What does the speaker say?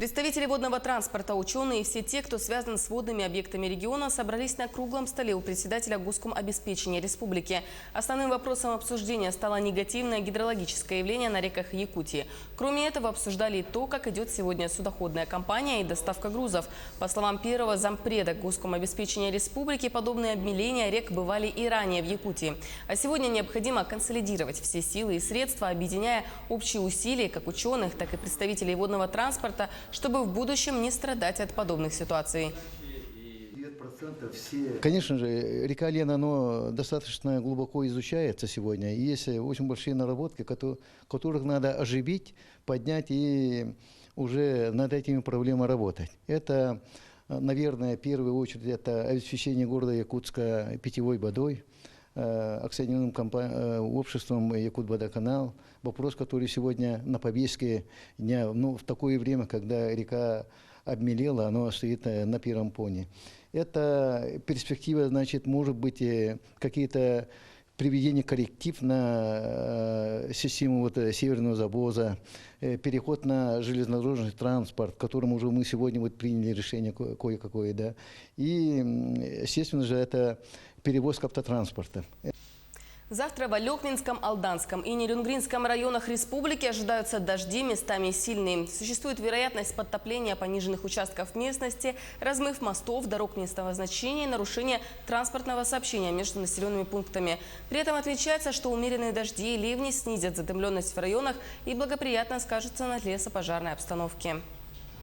Представители водного транспорта, ученые и все те, кто связан с водными объектами региона, собрались на круглом столе у председателя Госкомобеспечения республики. Основным вопросом обсуждения стало негативное гидрологическое явление на реках Якутии. Кроме этого, обсуждали и то, как идет сегодня судоходная кампания и доставка грузов. По словам первого зампреда Госкомобеспечения республики, подобные обмеления рек бывали и ранее в Якутии. А сегодня необходимо консолидировать все силы и средства, объединяя общие усилия как ученых, так и представителей водного транспорта, чтобы в будущем не страдать от подобных ситуаций. Конечно же, река Лен, она достаточно глубоко изучается сегодня. И есть очень большие наработки, которых надо оживить, поднять и уже над этими проблемами работать. Это, наверное, в первую очередь, это обеспечение города Якутска питьевой водой, акционерным обществом «Якутводоканал». Вопрос, который сегодня на повестке дня, в такое время, когда река обмелела, оно стоит на первом плане. Это перспектива, значит, может быть, какие-то приведение корректив на систему северного завоза, переход на железнодорожный транспорт, которым уже мы сегодня приняли решение кое-какое, да. И, естественно же, это перевозка автотранспорта. Завтра в Алекминском, Алданском и Нерюнгринском районах республики ожидаются дожди, местами сильные. Существует вероятность подтопления пониженных участков местности, размыв мостов, дорог местного значения и нарушения транспортного сообщения между населенными пунктами. При этом отмечается, что умеренные дожди и ливни снизят задымленность в районах и благоприятно скажутся на лесопожарной обстановке.